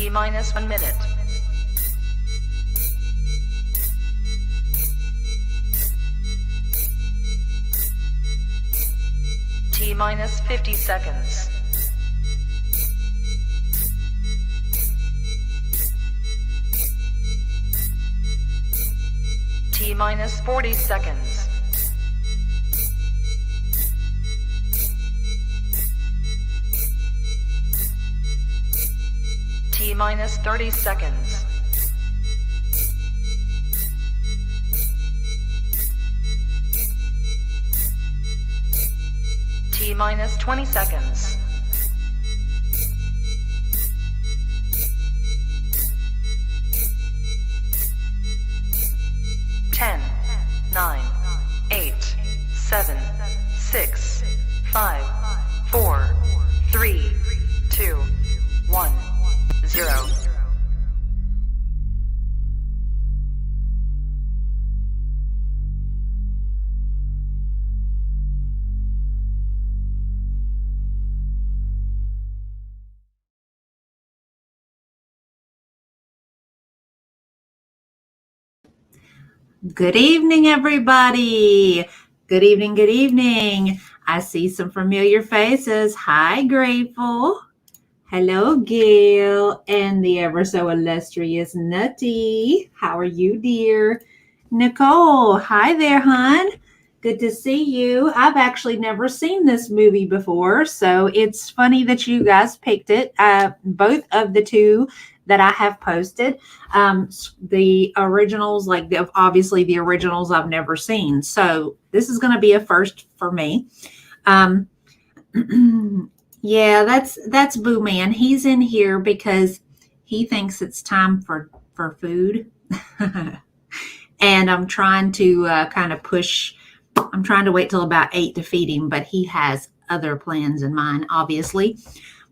T minus 1 minute. T minus 50 seconds. T minus 40 seconds. T minus 30 seconds. T minus 20 seconds. Ten, 9, 8, 7, 6, 5, 4, 3, 2, 1, 0. Good evening, everybody. Good evening, good evening. I see some familiar faces. Hi, Grateful. Hello, Gail, and the ever so illustrious Nutty. How are you, dear? Nicole, hi there, hon. Good to see you. I've actually never seen this movie before, so it's funny that you guys picked it. Both of the two that I have posted, the originals, obviously the originals I've never seen. So this is going to be a first for me. Yeah, that's Boo Man. He's in here because he thinks it's time for food. And I'm trying to I'm trying to wait till about 8 to feed him, but he has other plans in mind, obviously.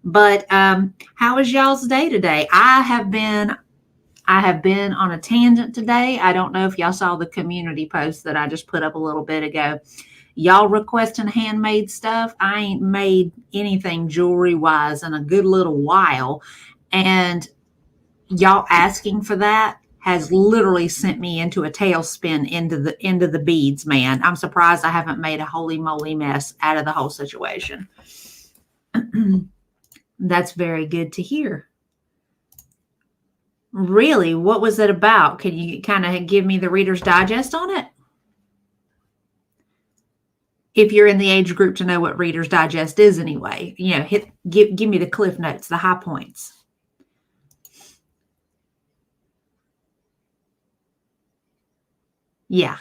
But how was y'all's day today? I have been on a tangent today. I don't know if y'all saw the community post that I just put up a little bit ago. Y'all requesting handmade stuff. I ain't made anything jewelry wise in a good little while. And y'all asking for that has literally sent me into a tailspin into the beads, man. I'm surprised I haven't made a holy moly mess out of the whole situation. That's very good to hear. Really? What was it about? Can you kind of give me the Reader's Digest on it? If you're in the age group to know what Reader's Digest is anyway, give me the cliff notes, the high points. Yeah,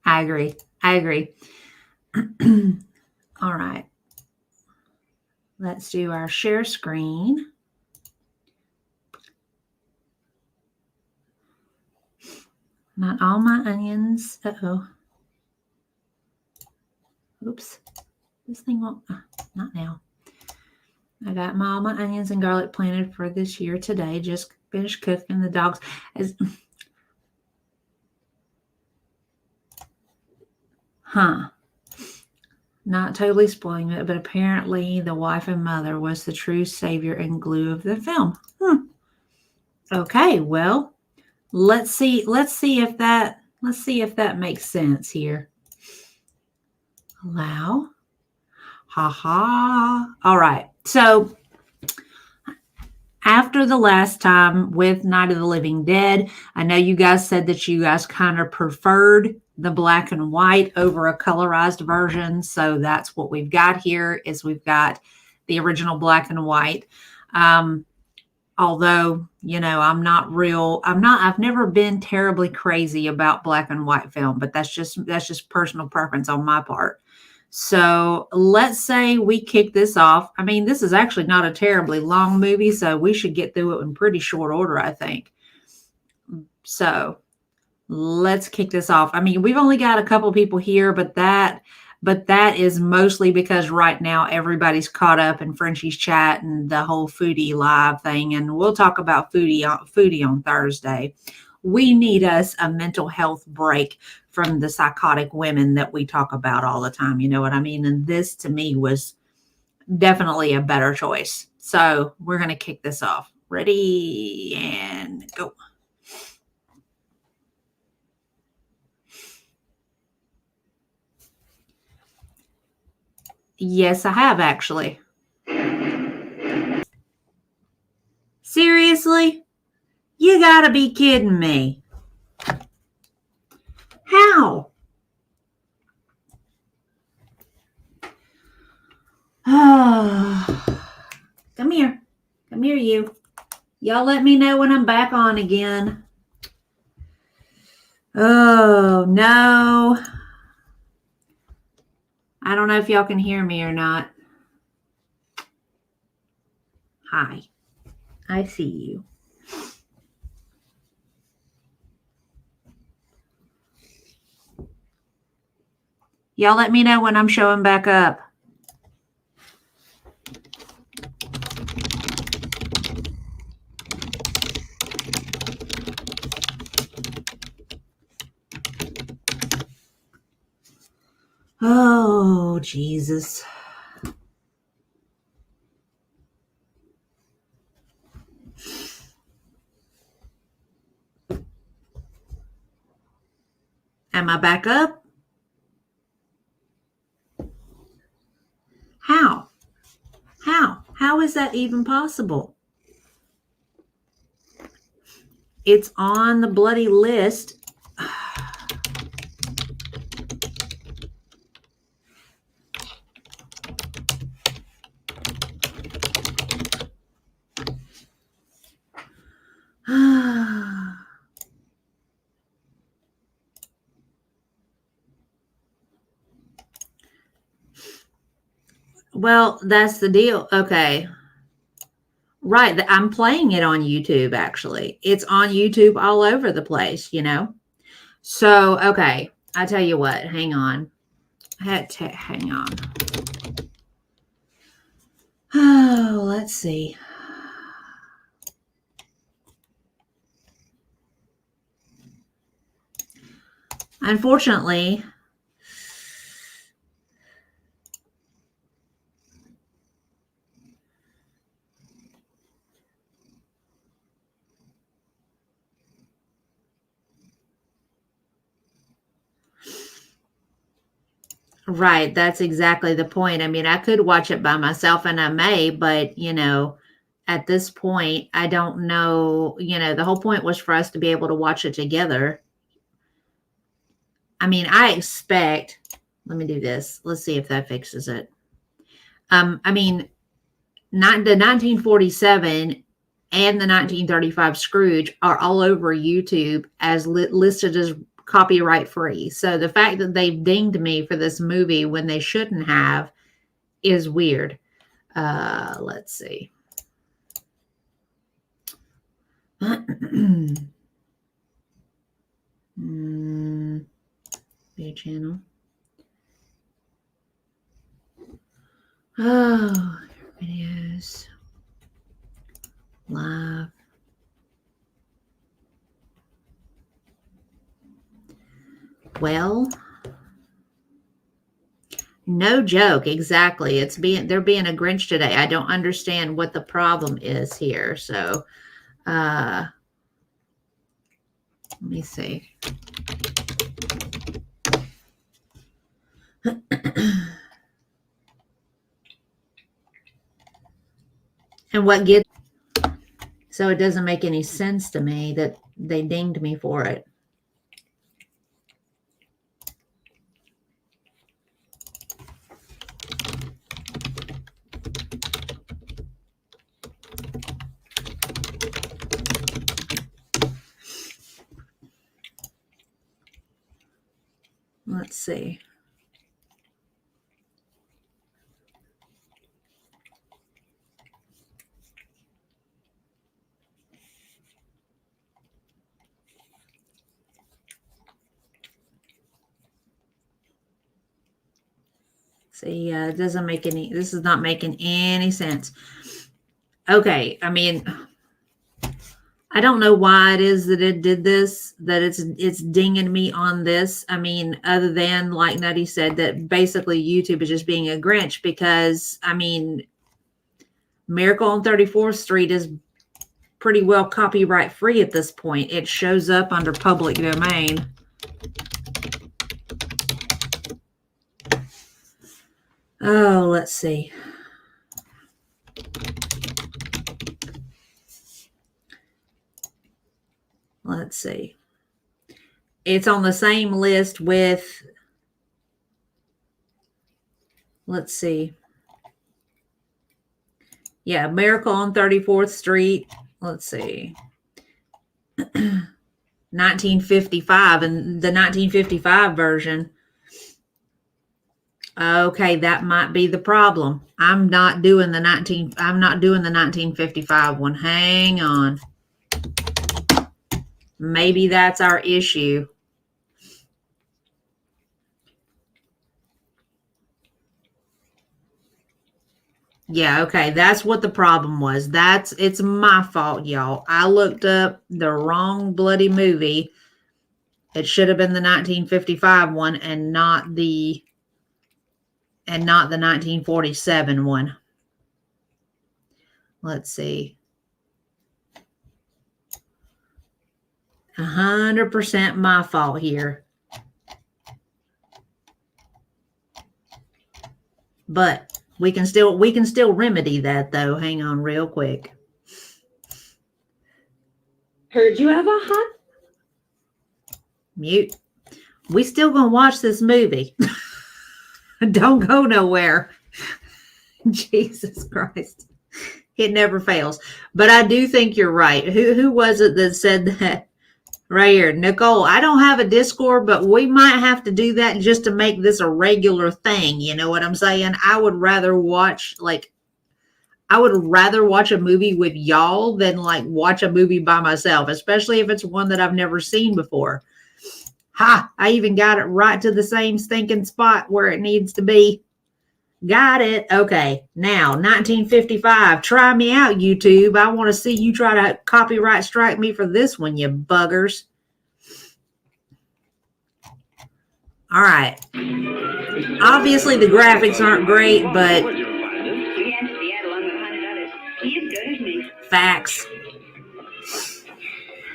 I agree. All right. Let's do our share screen. Not all my onions. Uh-oh. Oops. This thing won't. Not now. I got all my onions and garlic planted for this year today. Just finished cooking the dogs. Not totally spoiling it, but apparently the wife and mother was the true savior and glue of the film. Okay, well, let's see if that makes sense here. Allow. All right. So after the last time with Night of the Living Dead, I know you guys said that you guys kind of preferred the black and white over a colorized version. So that's what we've got here is we've got the original black and white. Although, I've never been terribly crazy about black and white film, but that's just personal preference on my part. So let's say we kick this off. I mean, this is actually not a terribly long movie, so we should get through it in pretty short order, I think. So let's kick this off. I mean, we've only got a couple people here, but that is mostly because right now everybody's caught up in Frenchie's chat and the whole foodie live thing. And we'll talk about foodie on Thursday. We need us a mental health break from the psychotic women that we talk about all the time. You know what I mean? And this to me was definitely a better choice. So we're going to kick this off Ready and go. Yes, I have actually. Seriously? You gotta be kidding me. How? Come here. Come here, you. Y'all let me know when I'm back on again. Oh, no. I don't know if y'all can hear me or not. Hi. I see you. Y'all let me know when I'm showing back up. Oh, Jesus. Am I back up? How? How is that even possible? It's on the bloody list. Well, that's the deal. Okay. Right. I'm playing it on YouTube, actually. It's on YouTube all over the place, you know? So, okay. I tell you what. Hang on. Hang on. Oh, let's see. Unfortunately, right, that's exactly the point. I mean, I could watch it by myself and I may, but, you know, at this point, I don't know, you know, the whole point was for us to be able to watch it together. I mean, I expect, let me do this. Let's see if that fixes it. I mean, not the 1947 and the 1935 Scrooge are all over YouTube as listed as copyright free. So the fact that they've dinged me for this movie when they shouldn't have is weird. Let's see. Video channel. Oh, videos. Live. Well, no joke. Exactly. They're being a Grinch today. I don't understand what the problem is here. So, let me see. And what gets, so it doesn't make any sense to me that they dinged me for it. Let's see. See, it doesn't make any, this is not making any sense. Okay, I mean, I don't know why it is that it did this, that it's dinging me on this. I mean, other than, like Nutty said, that basically YouTube is just being a Grinch because, I mean, Miracle on 34th Street is pretty well copyright free at this point. It shows up under public domain. Oh, let's see. Let's see. It's on the same list with, let's see. Yeah, Miracle on 34th Street. Let's see. 1955 and the 1955 version. Okay, that might be the problem. I'm not doing the 1955 one. Hang on. Maybe that's our issue. Yeah, okay, that's what the problem was. It's my fault, y'all. I looked up the wrong bloody movie. It should have been the 1955 one and not the 1947 one. Let's see. 100% my fault here. But we can still remedy that though. Hang on real quick. Heard you have a hot Mute. We still gonna watch this movie. Don't go nowhere. Jesus Christ. It never fails. But I do think you're right. Who was it that said that? Right here. Nicole, I don't have a Discord, but we might have to do that just to make this a regular thing. You know what I'm saying? I would rather watch a movie with y'all than like watch a movie by myself, especially if it's one that I've never seen before. Ha! I even got it right to the same stinking spot where it needs to be. Got it. Okay. Now, 1955. Try me out, YouTube. I want to see you try to copyright strike me for this one, you buggers. All right. Obviously, the graphics aren't great, but facts.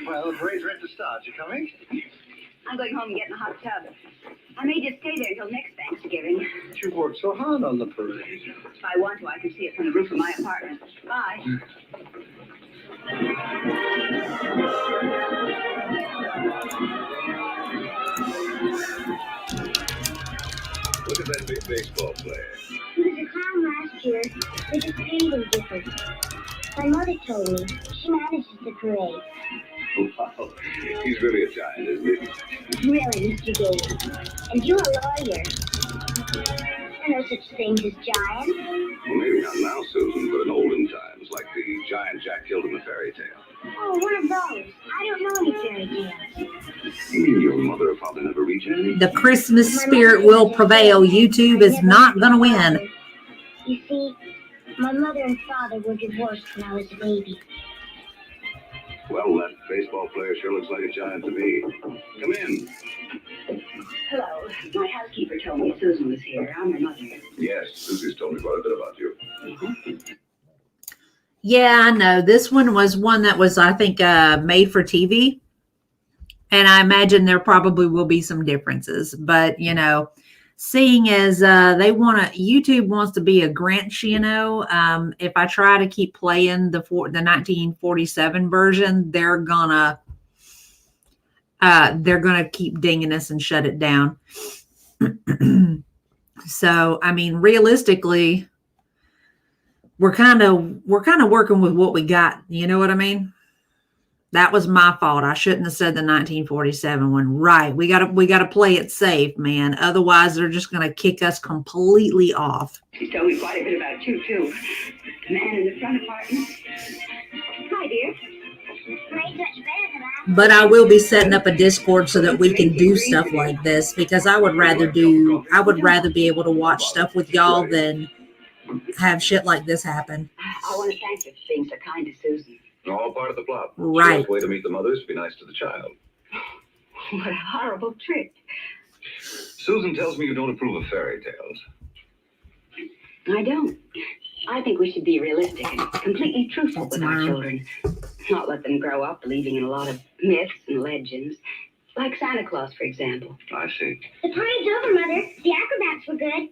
Well, the parade's ready to start. You coming? I'm going home and getting a hot tub. I may just stay there until next Thanksgiving. You've worked so hard on the parade. If I want to, I can see it from the roof of my apartment. Bye. Look at that big baseball player. He was a clown last year. They just paid him different. My mother told me she manages the parade. Wow. He's really a giant, isn't he? Really, Mr. Davis. And you're a lawyer. There are no such things as giants. Well, maybe not now, Susan, but in olden times, like the giant Jack killed in the fairy tale. Oh, one of those. I don't know any fairy tales. You mean your mother or father never reached any? The Christmas spirit will prevail. YouTube is not going to win. You see, my mother and father were divorced when I was a baby. Well, that baseball player sure looks like a giant to me. Come in. Hello. My housekeeper told me Susan was here. I'm her mother. Yes, Susie's told me quite a bit about you. Yeah, I know. This one was one that was, I think, made for TV. And I imagine there probably will be some differences. But, you know, seeing as YouTube wants to be a Grinch, you know, if I try to keep playing the 1947 version, they're gonna keep dinging us and shut it down. So, I mean, realistically, we're kind of working with what we got. You know what I mean? That was my fault. I shouldn't have said the 1947 one. Right. We gotta play it safe, man. Otherwise, they're just gonna kick us completely off. She told me quite a bit about you, too. The man in the front apartment. Hi, dear. Parade's much better than last. But I will be setting up a Discord so that we can do stuff like this because I would rather be able to watch stuff with y'all than have shit like this happen. I want to thank you for being so kind to Susan. All part of the plot. Right. Way to meet the mothers, be nice to the child. What a horrible trick. Susan tells me you don't approve of fairy tales. I don't. I think we should be realistic and completely truthful That's with our mine. children. Not let them grow up believing in a lot of myths and legends. Like Santa Claus, for example. I see. The parade's over, Mother. The acrobats were good.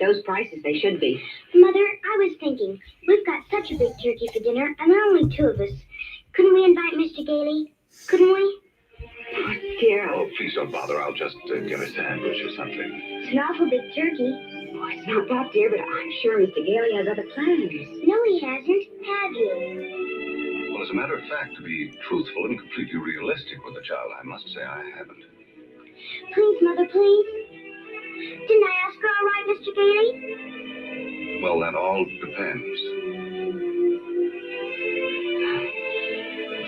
Those prices, they should be. Mother, I was thinking, we've got such a big turkey for dinner, and there are only 2 of us. Couldn't we invite Mr. Gailey? Couldn't we? Oh, dear. Oh, please don't bother. I'll just get a sandwich or something. It's an awful big turkey. Oh, it's not that, dear, but I'm sure Mr. Gailey has other plans. No, he hasn't. Have you? Well, as a matter of fact, to be truthful and completely realistic with the child, I must say I haven't. Please, Mother, please. Didn't I ask her all right, Mr. Gailey? Well, that all depends.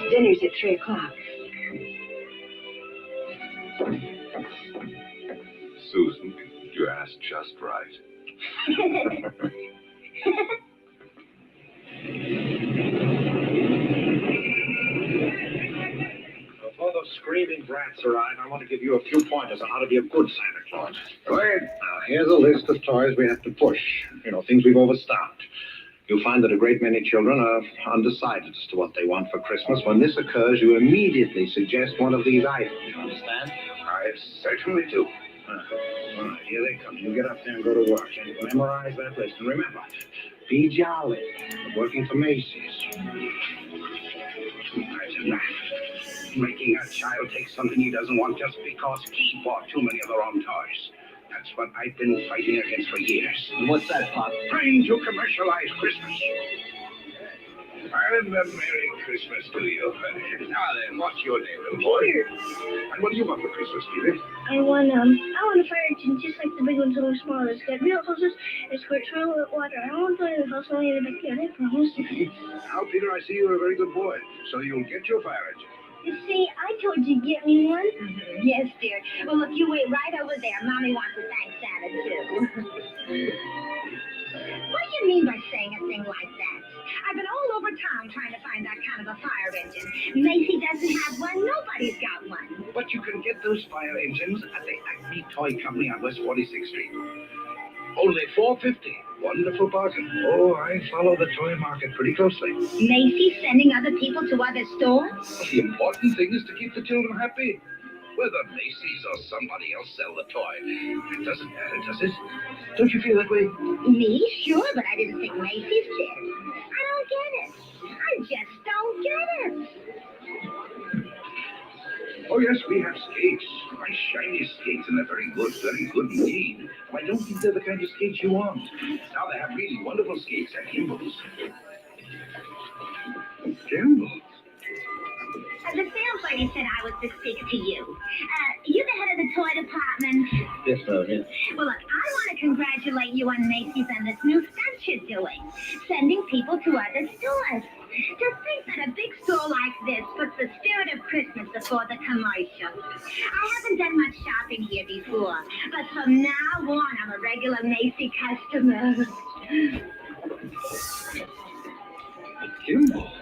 Dinner's at 3 o'clock. Susan, you asked just right. Before those screaming brats arrive, I want to give you a few pointers on how to be a good Santa Claus. Go ahead. Now, here's a list of toys we have to push. You know, things we've overstocked. You'll find that a great many children are undecided as to what they want for Christmas. When this occurs, you immediately suggest one of these items. You understand? I certainly do. All right, here they come. You get up there and go to work and memorize that list. And remember, be jolly. We're working for Macy's. Imagine that. Making a child take something he doesn't want just because he bought too many of the wrong toys. That's what I've been fighting against for years. What's that, Pop? Trying to commercialize Christmas. And a Merry Christmas to you. Now then, what's your name, little boy? Peter. And what do you want for Christmas, Peter? I want a fire engine just like the big ones, only smaller. It's got real hoses and squirts real water. I don't want to in the house, only in the backyard. I promise. Now, Peter, I see you're a very good boy. So you'll get your fire engine. You see, I told you to get me one. Yes, dear. Well, look, you wait right over there. Mommy wants to thank Santa, too. What do you mean by saying a thing like that? I've been all over town trying to find that kind of a fire engine. Macy doesn't have one. Nobody's got one. But you can get those fire engines at the Acme Toy Company on West 46th Street. Only $4.50. Wonderful bargain. Oh, I follow the toy market pretty closely. Macy's sending other people to other stores? The important thing is to keep the children happy. Whether Macy's or somebody else sell the toy, it doesn't matter, does it? Don't you feel that way? Me? Sure, but I didn't think Macy's did. I don't get it. I just don't get it. Oh, yes, we have skates. Nice shiny skates, and they're very good indeed. I don't think they're the kind of skates you want. Now they have really wonderful skates at Kimball's. Kimball's? The sales lady said I was to speak to you. You the head of the toy department. Yes, ma'am, yes. Well, look, I want to congratulate you on Macy's and this new stunt you're doing, sending people to other stores. To think that a big store like this puts the spirit of Christmas before the commercial. I haven't done much shopping here before, but from now on, I'm a regular Macy customer. Kimball's?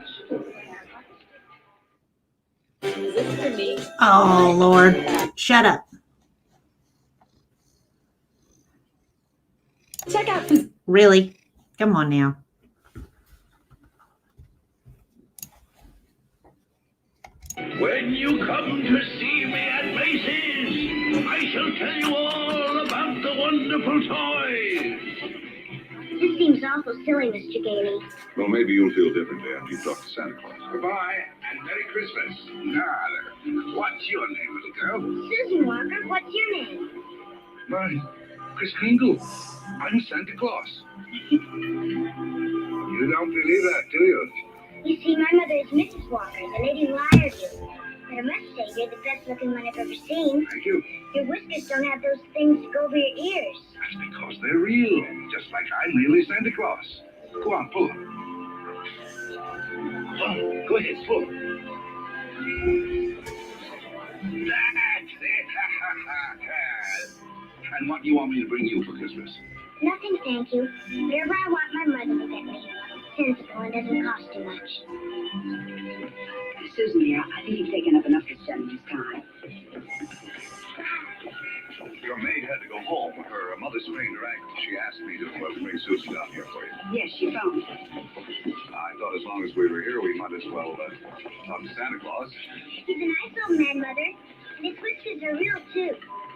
Oh, Lord. Shut up. Check out Really? Come on now. When you come to see me at Macy's, I shall tell you all about the wonderful toys. This seems awful silly, Mr. Gailey. Well, maybe you'll feel differently after you talk to Santa Claus. Goodbye, and Merry Christmas. Now, what's your name, little girl? Susan Walker, what's your name? Mine. Chris Kringle. I'm Santa Claus. You don't believe that, do you? You see, my mother is Mrs. Walker, the lady who hired you. But I must say, you're the best looking one I've ever seen. Thank you. Your whiskers don't have those things to go over your ears. That's because they're real, just like I'm really Santa Claus. Go on, pull them. Oh, go ahead, pull. That's it. And what do you want me to bring you for Christmas? Nothing, thank you. Whatever I want my mother will get me. Sensible and doesn't cost too much. Susan, dear, I think you've taken up enough to spend this time. Your maid had to go home. Her mother sprained her ankle. She asked me to bring Susan down here for you. Yes, she phoned. I thought as long as we were here, we might as well talk to Santa Claus. He's a nice old man, Mother. And his whiskers are real, too.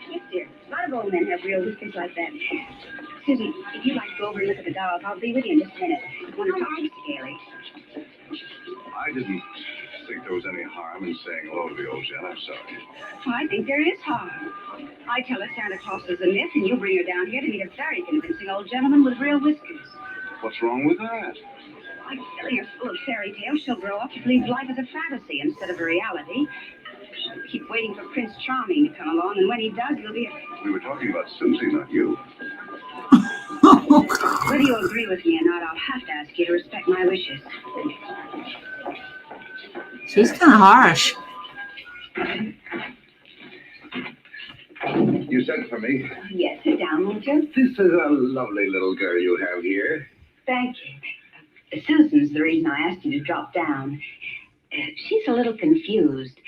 Yes, dear. A lot of old men have real whiskers like that. Susie, if you'd like to go over and look at the dolls, I'll be with you in just a minute. I want to talk to you, Scaly. I didn't think there was any harm in saying hello to the old gent. I'm sorry. Well, I think there is harm. I tell her Santa Claus is a myth, and you bring her down here to meet a very convincing old gentleman with real whiskers. What's wrong with that? Like silly or full of fairy tales, she'll grow up to believe life is a fantasy instead of a reality. She'll keep waiting for Prince Charming to come along, and when he does, he'll be a... We were talking about Susie, not you. Whether you agree with me or not, I'll have to ask you to respect my wishes. She's kind of harsh. You sent for me. Yes, sit down, won't you? This is a lovely little girl you have here. Thank you. Susan's the reason I asked you to drop down. She's a little confused.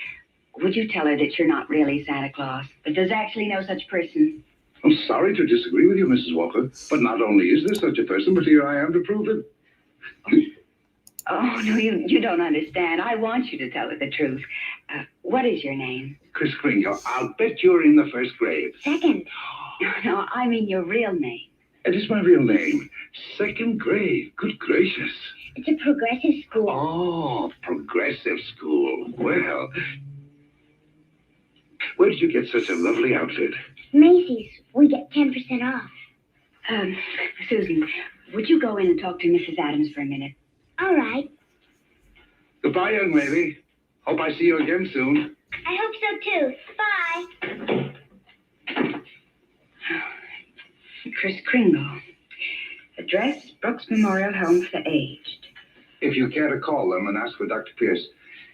Would you tell her that you're not really Santa Claus, that there's actually no such person? I'm sorry to disagree with you, Mrs. Walker, but not only is there such a person, but here I am to prove it. Oh, no, you don't understand. I want you to tell her the truth. What is your name? Chris Kringle, I'll bet you're in the first grade. Second. No, I mean your real name. It is my real name. Second grade. Good gracious. It's a progressive school. Oh, progressive school. Well, where did you get such a lovely outfit? Macy's. We get 10% off. Susan, would you go in and talk to Mrs. Adams for a minute? All right. Goodbye, young lady. Hope I see you again soon. I hope so, too. Bye. Chris Kringle. Address, Brooks Memorial Home for the Aged. If you care to call them and ask for Dr. Pierce,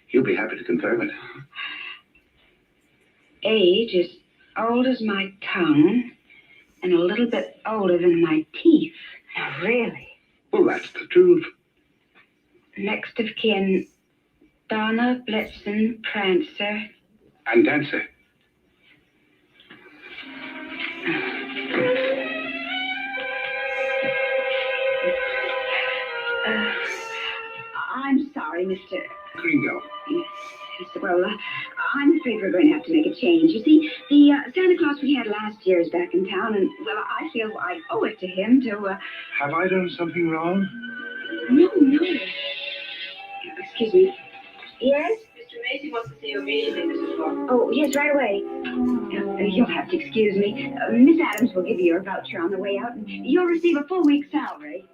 he'll be happy to confirm it. Age is old as my tongue and a little bit older than my teeth. Now, really? Well, that's the truth. Next of kin, Donna Blitzen Prancer. And Dancer. I'm sorry, Mr. Kringle. Well, I'm afraid we're going to have to make a change. You see, the Santa Claus we had last year is back in town, and, well, I feel I owe it to him to, Have I done something wrong? No. Excuse me. Yes? Mr. Macy wants to see you immediately, Mrs. Walker. Oh, yes, right away. You'll have to excuse me. Miss Adams will give you your voucher on the way out, and you'll receive a full week's salary.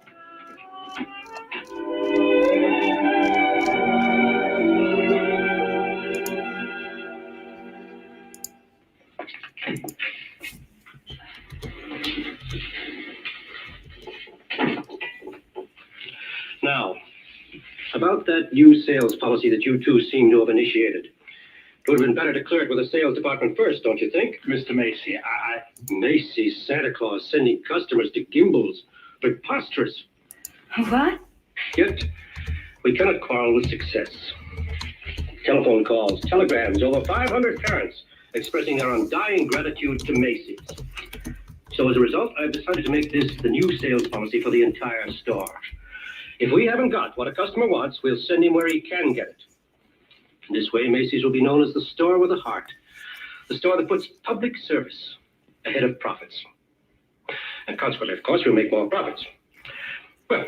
Now, about that new sales policy that you two seem to have initiated. It would have been better to clear it with the sales department first, don't you think? Mr. Macy, Macy's Santa Claus sending customers to Gimbel's. Preposterous. What? Yet, we cannot quarrel with success. Telephone calls, telegrams, over 500 parents expressing their undying gratitude to Macy's. So as a result, I've decided to make this the new sales policy for the entire store. If we haven't got what a customer wants, we'll send him where he can get it. This way, Macy's will be known as the store with a heart. The store that puts public service ahead of profits. And consequently, of course, we'll make more profits. Well,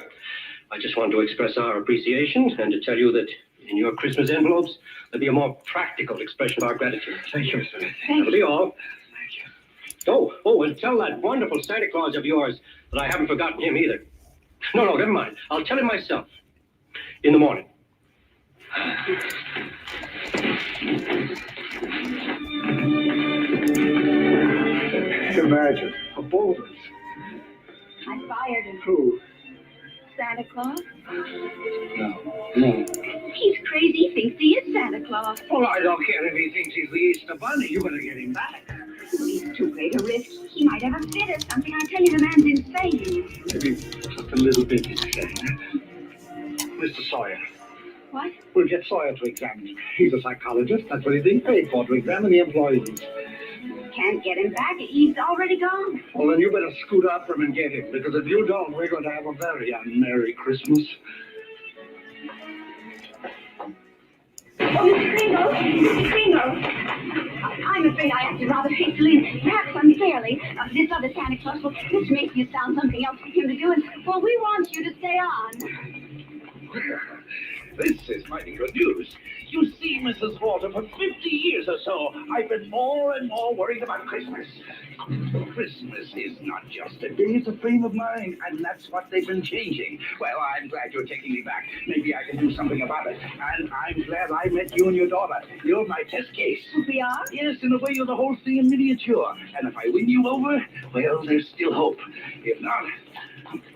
I just want to express our appreciation and to tell you that in your Christmas envelopes, there'll be a more practical expression of our gratitude. Thank you, Mr. Macy. That'll be all. Thank you. Oh, and tell that wonderful Santa Claus of yours that I haven't forgotten him either. No, never mind. I'll tell him myself. In the morning. Imagine, a boldness. I fired him. Who? Santa Claus? No. He's crazy. He thinks he is Santa Claus. Well, I don't care if he thinks he's the Easter Bunny. You better get him back. He's too great a risk. He might have a fit or something. I tell you, the man's insane. Maybe just a little bit insane. Mr. Sawyer. What? We'll get Sawyer to examine him. He's a psychologist. That's what he's being paid for, to examine the employees. Can't get him back. He's already gone. Well, then you better scoot up from him and get him, because if you don't, we're going to have a very unmerry Christmas. Mr. Kringle. I'm afraid I acted rather hastily and perhaps unfairly. This other Santa Claus will just make you sound something else for him to do, and, well, we want you to stay on. This is mighty good news. You see, Mrs. Walter, for 50 years or so, I've been more and more worried about Christmas. Christmas is not just a day, it's a frame of mind, and that's what they've been changing. Well, I'm glad you're taking me back. Maybe I can do something about it. And I'm glad I met you and your daughter. You're my test case. We are? Yes, in a way, you're the whole thing in miniature. And if I win you over, well, there's still hope. If not,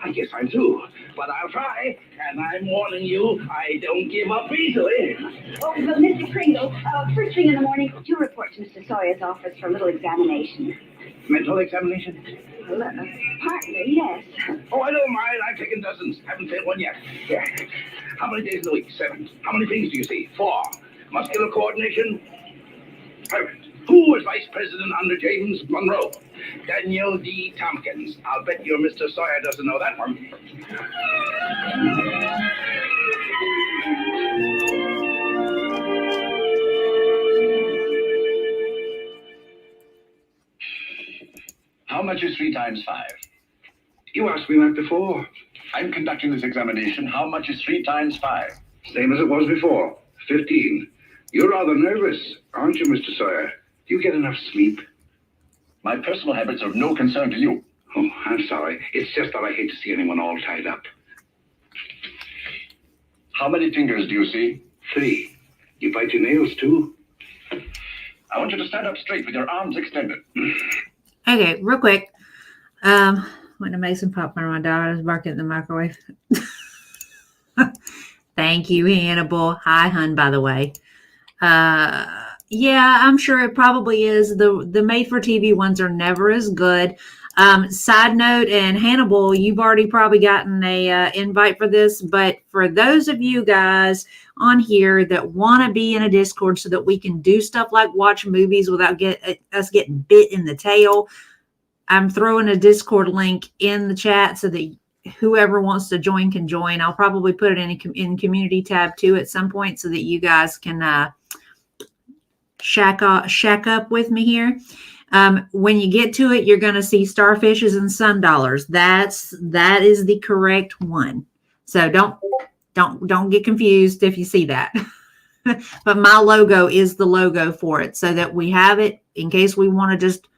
I guess I'm through. But I'll try, and I'm warning you, I don't give up easily. Oh, but Mr. Kringle, first thing in the morning, do report to Mr. Sawyer's office for a little examination. Mental examination? Well, partly, yes. Oh, I don't mind. I've taken dozens. Haven't failed one yet. Yeah. How many days in the week? 7. How many things do you see? 4. Muscular coordination? Perfect. Who was vice president under James Monroe? Daniel D. Tompkins. I'll bet your Mr. Sawyer doesn't know that one. How much is 3 times 5? You asked me that before. I'm conducting this examination. How much is 3 times 5? Same as it was before. 15. You're rather nervous, aren't you, Mr. Sawyer? Do you get enough sleep? My personal habits are of no concern to you. Oh, I'm sorry. It's just that I hate to see anyone all tied up. How many fingers do you see? 3. You bite your nails, too? I want you to stand up straight with your arms extended. Okay, real quick. Went to make some popcorn. My daughter's barking at the microwave. Thank you, Hannibal. Hi, hun, by the way. Yeah, I'm sure it probably is. The made-for-TV ones are never as good. Side note, and Hannibal, you've already probably gotten a invite for this, but for those of you guys on here that want to be in a Discord so that we can do stuff like watch movies without us getting bit in the tail, I'm throwing a Discord link in the chat so that whoever wants to join can join. I'll probably put it in community tab too at some point so that you guys can shack up with me here. When you get to it, you're going to see starfishes and sun dollars. That is the correct one. So don't get confused if you see that. But my logo is the logo for it so that we have it in case we want to just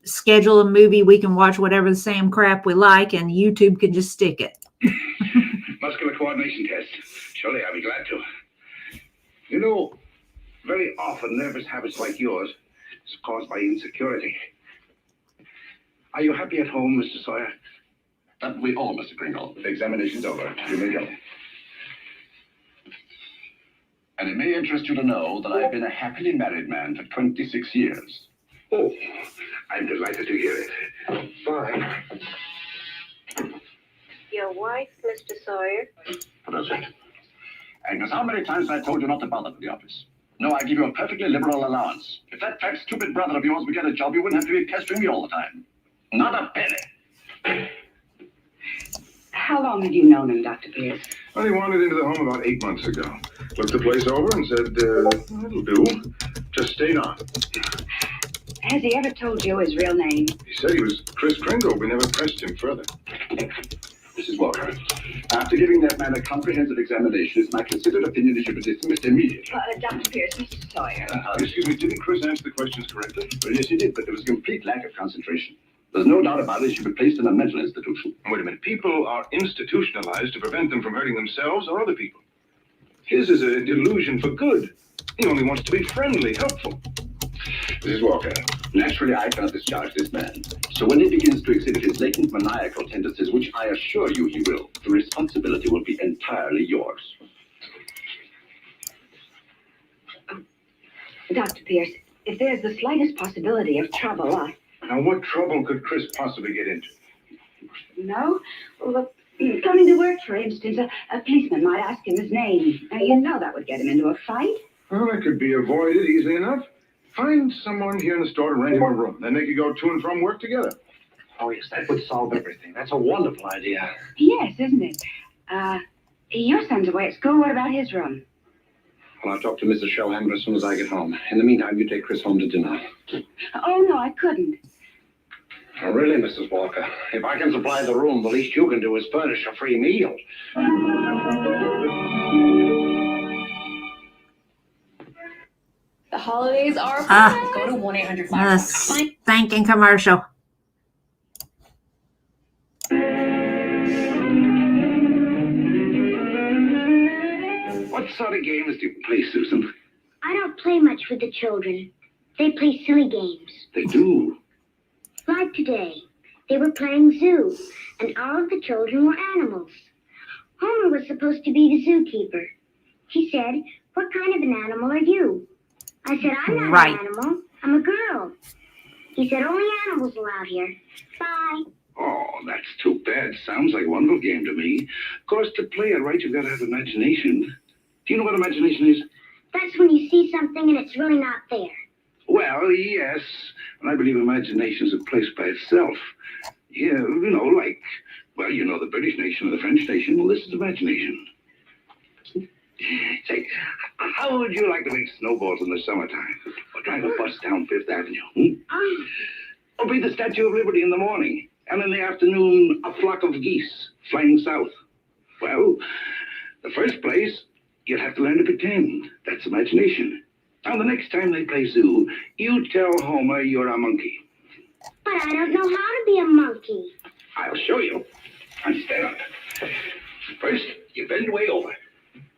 schedule a movie. We can watch whatever the same crap we like and YouTube can just stick it. Muscular coordination test. Surely I'll be glad to. You know, very often nervous habits like yours is caused by insecurity. Are you happy at home, Mr. Sawyer? That we all, Mr. Kringle. The examination's over. You may go. And it may interest you to know that I've been a happily married man for 26 years. Oh, I'm delighted to hear it. Fine. Your wife, Mr. Sawyer? What is it? Agnes, how many times have I told you not to bother with the office? No, I give you a perfectly liberal allowance. If that fat, stupid brother of yours would get a job, you wouldn't have to be pestering me all the time. Not a penny. How long have you known him, Dr. Pierce? Well, he wandered into the home about 8 months ago. Looked the place over and said, it'll do. Just stayed on. Has he ever told you his real name? He said he was Chris Kringle. We never pressed him further. Mrs. Walker, after giving that man a comprehensive examination, it's my considered opinion he should be dismissed immediately. Dr. Pierce, Mr. Sawyer. Excuse me, didn't Chris answer the questions correctly? Well, yes, he did, but there was a complete lack of concentration. There's no doubt about it. He should be placed in a mental institution. Wait a minute. People are institutionalized to prevent them from hurting themselves or other people. His is a delusion for good. He only wants to be friendly, helpful. Mrs. Walker, naturally I cannot discharge this man. So when he begins to exhibit his latent maniacal tendencies, which I assure you he will, the responsibility will be entirely yours. Dr. Pierce, if there's the slightest possibility of trouble, Now, what trouble could Chris possibly get into? No? Well, coming to work, for instance, a policeman might ask him his name. Now, you know that would get him into a fight. Well, that could be avoided easily enough. Find someone here in the store to rent him a room. Then they could go to and from work together. Oh, yes, that would solve everything. That's a wonderful idea. Yes, isn't it? Your son's away at school. What about his room? And I'll talk to Mrs. Shellhammer as soon as I get home. In the meantime, you take Chris home to dinner. Oh, no, I couldn't. Oh, really, Mrs. Walker? If I can supply the room, the least you can do is furnish a free meal. The holidays are Ah. Go to 1-800 A stinking commercial. What sort of games do you play, Susan? I don't play much with the children. They play silly games. They do. Like today, they were playing zoo, and all of the children were animals. Homer was supposed to be the zookeeper. He said, "What kind of an animal are you?" I said, "I'm not Right. an animal. I'm a girl." He said, "Only animals allowed here. Bye." Oh, that's too bad. Sounds like a wonderful game to me. Of course, to play it right, you've got to have imagination. Do you know what imagination is? That's when you see something and it's really not there. Well, yes. And I believe imagination is a place by itself. Yeah, you know, like, well, you know, the British nation or the French nation. Well, this is imagination. Say, how would you like to make snowballs in the summertime? Or drive a bus down Fifth Avenue? Or be the Statue of Liberty in the morning? And in the afternoon, a flock of geese flying south? Well, the first place, you'll have to learn to pretend. That's imagination. Now, the next time they play zoo, you tell Homer you're a monkey. But I don't know how to be a monkey. I'll show you. And stand up. First, you bend way over.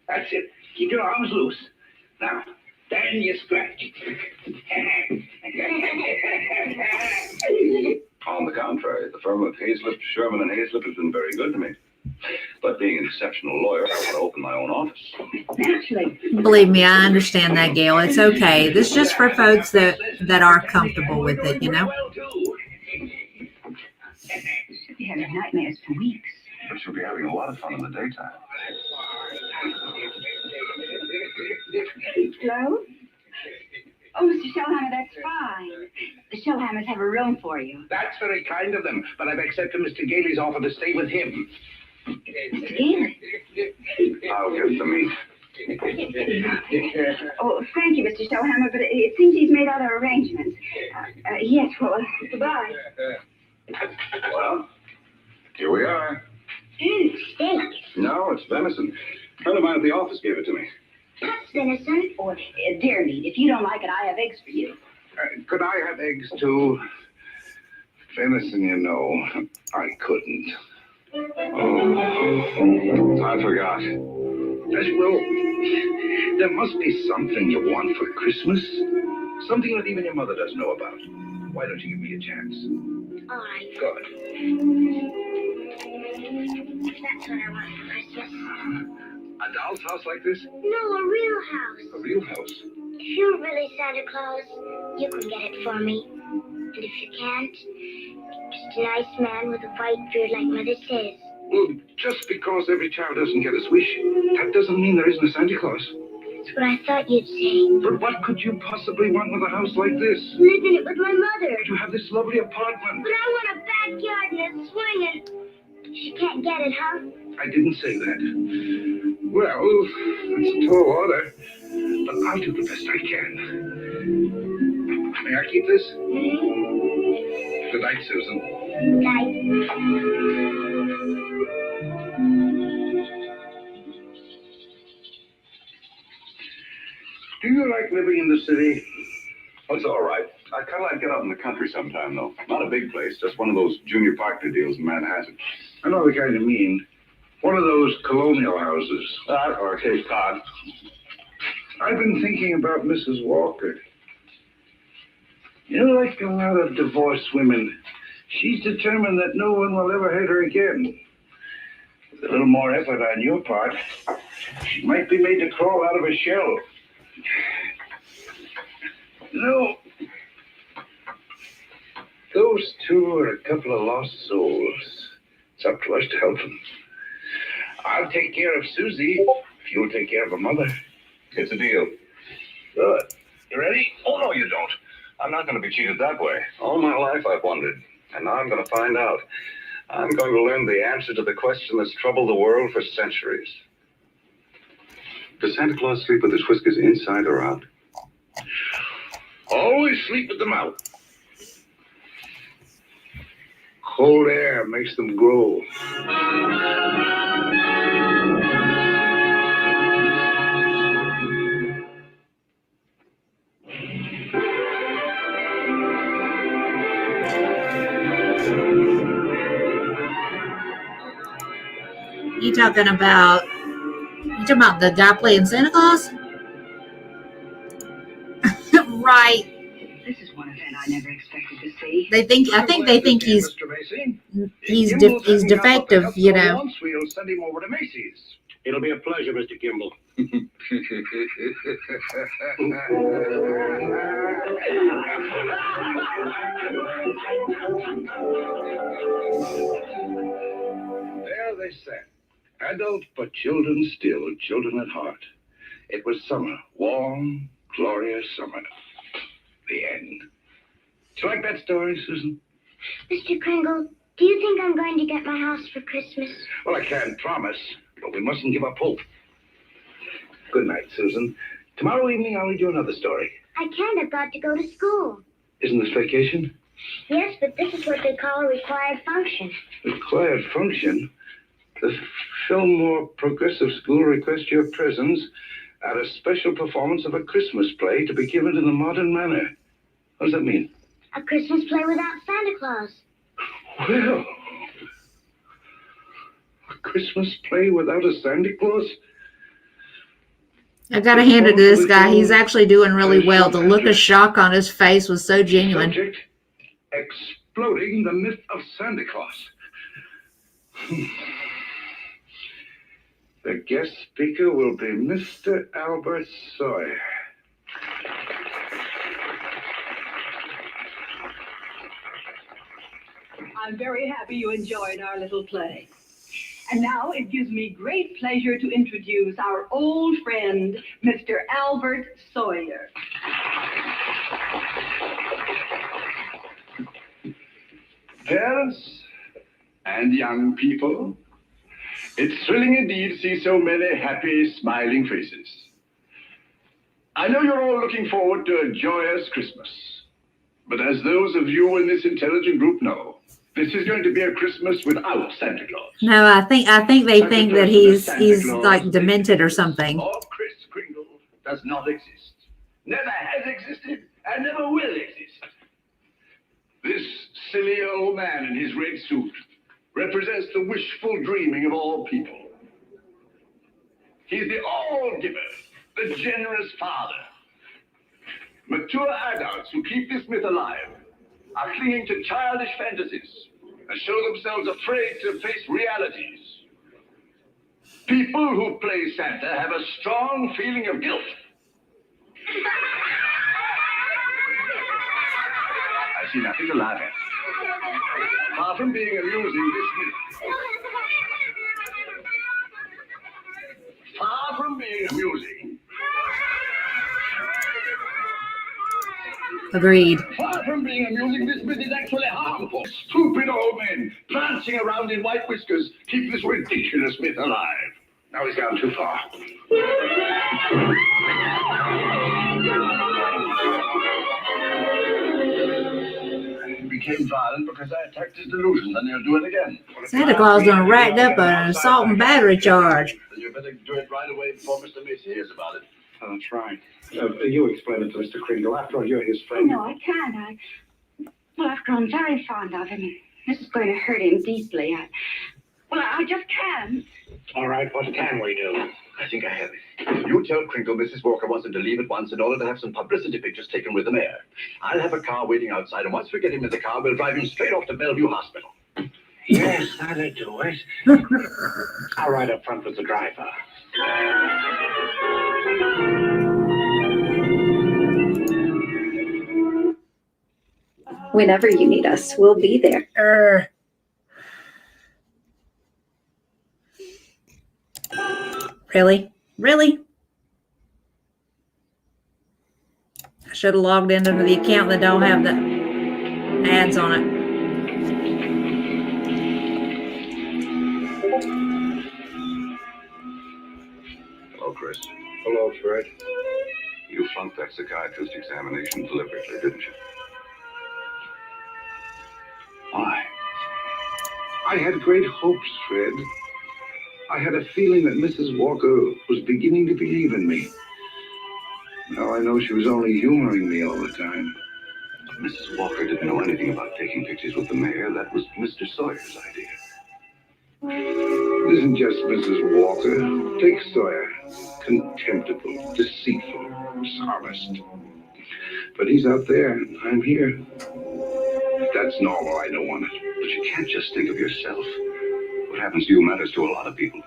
That's it. Keep your arms loose. Now, then you scratch. On the contrary, the firm of Hazlip, Sherman, and Hazlip has been very good to me. But being an exceptional lawyer, I want to open my own office. Naturally. Believe me, I understand that, Gail. It's okay. This is just for folks that are comfortable with it, you know? She'll be having nightmares for weeks. But she'll be having a lot of fun in the daytime. Hello? Oh, Mr. Shellhammer, that's fine. The Shellhammers have a room for you. That's very kind of them, but I've accepted Mr. Gailey's offer to stay with him. Mr. Gailey? I'll get the meat. Oh, thank you, Mr. Shellhammer, but it seems he's made other arrangements. Yes, well, goodbye. Well, here we are. Steak. No, it's venison. A friend of mine at the office gave it to me. That's venison. Oh, dear meat, if you don't like it, I have eggs for you. Could I have eggs too? Venison, you know, I couldn't. Oh, I forgot. Well, there must be something you want for Christmas. Something that even your mother doesn't know about. Why don't you give me a chance? All right. Good. That's what I want for Christmas. A doll's house like this? No, a real house. A real house? If you're really Santa Claus, you can get it for me. And if you can't, just a nice man with a white beard like Mother says. Well, just because every child doesn't get his wish, that doesn't mean there isn't a Santa Claus. That's what I thought you'd say. But what could you possibly want with a house like this? Live in it with my mother. You have this lovely apartment. But I want a backyard and a swing and... She can't get it, huh? I didn't say that. Well, that's a tall order. But I'll do the best I can. May I keep this? Mm-hmm. Good night, Susan. Night. Do you like living in the city? Oh, it's all right. I'd kind of like to get out in the country sometime, though. Not a big place, just one of those junior partner deals in Manhattan. I know the kind you mean. One of those colonial houses. Or Cape Cod. I've been thinking about Mrs. Walker. You know, like a lot of divorced women, she's determined that no one will ever hurt her again. With a little more effort on your part, she might be made to crawl out of her shell. No. Those two are a couple of lost souls. It's up to us to help them. I'll take care of Susie if you'll take care of her mother. It's a deal. Good. You ready? Oh, no, you don't. I'm not going to be cheated that way. All my life I've wondered, and now I'm going to find out. I'm going to learn the answer to the question that's troubled the world for centuries. Does Santa Claus sleep with his whiskers inside or out? Always sleep with them out. Cold air makes them grow. You talking about the guy playing Santa Claus? Right. This is one event I never expected to see. I think they think he's Mr. Macy. he's Gimbel's he's hanging out with the defective, help you for know. Once we'll send him over to Macy's. It'll be a pleasure, Mr. Kimball. There they sat, adult but children still, children at heart. It was summer, warm, glorious summer. The end. Do you like that story, Susan? Mr. Kringle, do you think I'm going to get my house for Christmas? Well, I can't promise, but we mustn't give up hope. Good night, Susan. Tomorrow evening I'll read you another story. I can't. I've got to go to school. Isn't this vacation? Yes, but this is what they call a required function. Required function? The Fillmore Progressive School requests your presence at a special performance of a Christmas play to be given in the modern manner. What does that mean? A Christmas play without Santa Claus. Well, a Christmas play without a Santa Claus? I gotta hand it to this guy. He's actually doing really well. The look of shock on his face was so genuine. Subject, exploding the myth of Santa Claus. The guest speaker will be Mr. Albert Sawyer. I'm very happy you enjoyed our little play. And now it gives me great pleasure to introduce our old friend, Mr. Albert Sawyer. Parents and young people, it's thrilling indeed to see so many happy, smiling faces. I know you're all looking forward to a joyous Christmas. But as those of you in this intelligent group know, this is going to be a Christmas without Santa Claus. No, I think they think that he's like demented or something. Or Kris Kringle does not exist. Never has existed and never will exist. This silly old man in his red suit represents the wishful dreaming of all people. He's the all-giver, the generous father. Mature adults who keep this myth alive are clinging to childish fantasies and show themselves afraid to face realities. People who play Santa have a strong feeling of guilt. I see nothing to laugh at. Far from being amusing, this myth. Far from being amusing. Agreed. Far from being amusing, this myth is actually harmful. Stupid old men prancing around in white whiskers keep this ridiculous myth alive. Now he's gone too far. He became violent because I attacked his delusions, and he'll do it again. Santa Claus done racked up an assault and battery charge. You better do it right away before Mr. Macy hears about it. Oh, that's right. You explain it to Mr. Kringle. After all, you're his friend. No, I can't. Well, after all, I'm very fond of him. This is going to hurt him deeply. I just can't. All right, what can we do? I think I have it. You tell Kringle Mrs. Walker wants him to leave at once in order to have some publicity pictures taken with the mayor. I'll have a car waiting outside, and once we get him in the car, we'll drive him straight off to Bellevue Hospital. Yes, that'll do it. I'll ride up front with the driver. Whenever you need us, we'll be there. Really? Really? I should have logged into the account that don't have the ads on it. Hello, Chris. Hello, Fred. You flunked that psychiatrist examination deliberately, didn't you? Why? I had great hopes, Fred. I had a feeling that Mrs. Walker was beginning to believe in me. Now I know she was only humoring me all the time. Mrs. Walker didn't know anything about taking pictures with the mayor. That was Mr. Sawyer's idea. It isn't just Mrs. Walker. Take Sawyer. Contemptible, deceitful, dishonest. But he's out there, and I'm here. If that's normal, I don't want it. But you can't just think of yourself. What happens to you matters to a lot of people.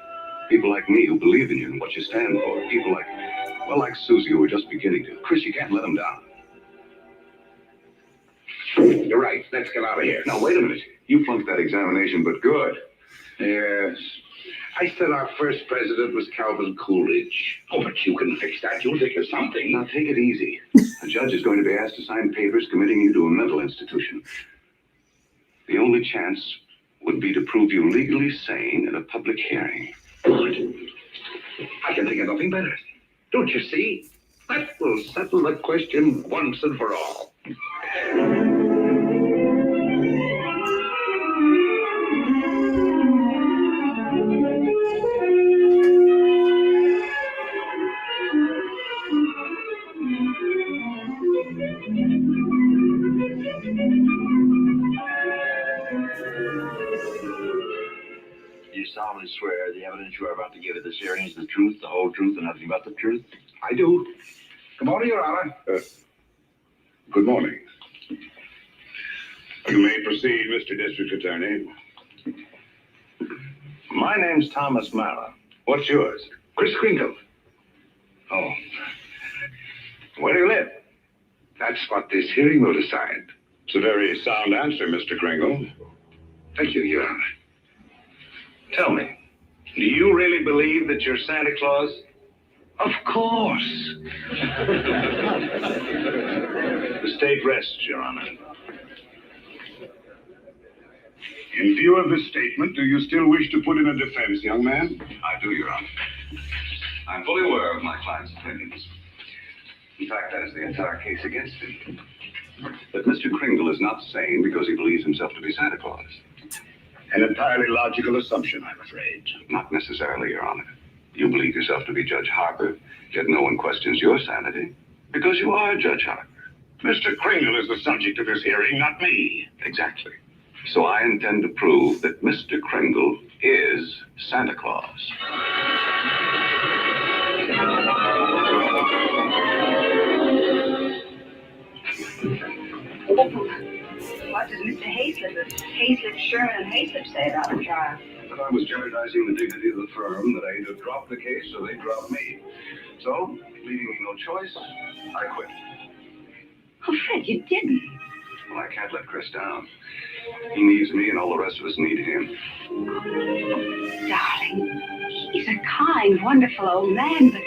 People like me who believe in you and what you stand for. People like Susie who are just beginning to. Chris, you can't let them down. You're right. Let's get out of here. Now, wait a minute. You flunked that examination, but good. Yes. I said our first president was Calvin Coolidge. Oh, but you can fix that. You'll think of something. Now, take it easy. The judge is going to be asked to sign papers committing you to a mental institution. The only chance would be to prove you legally sane in a public hearing. Good. I can think of nothing better. Don't you see? That will settle the question once and for all. You solemnly swear the evidence you are about to give at this hearing is the truth, the whole truth, and nothing but the truth? I do. Good morning, Your Honor. Good morning. You may proceed, Mr. District Attorney. My name's Thomas Mara. What's yours? Chris Kringle. Oh. Where do you live? That's what this hearing will decide. It's a very sound answer, Mr. Kringle. Thank you, Your Honor. Tell me, do you really believe that you're Santa Claus? Of course. The state rests, Your Honor. In view of this statement, do you still wish to put in a defense, young man? I do, Your Honor. I'm fully aware of my client's opinions. In fact, that is the entire case against him. But Mr. Kringle is not sane because he believes himself to be Santa Claus. An entirely logical assumption, I'm afraid. Not necessarily, Your Honor. You believe yourself to be Judge Harper, yet no one questions your sanity because you are Judge Harper. Mr. Kringle is the subject of this hearing, not me. Exactly. So I intend to prove that Mr. Kringle is Santa Claus. What does Mr. Hayslip, Sherman, and Hayslip say about the trial? That I was jeopardizing the dignity of the firm, that I either dropped the case or they dropped me. So, leaving me no choice, I quit. Oh, Fred, you didn't. Well, I can't let Chris down. He needs me and all the rest of us need him. Darling, he's a kind, wonderful old man, but...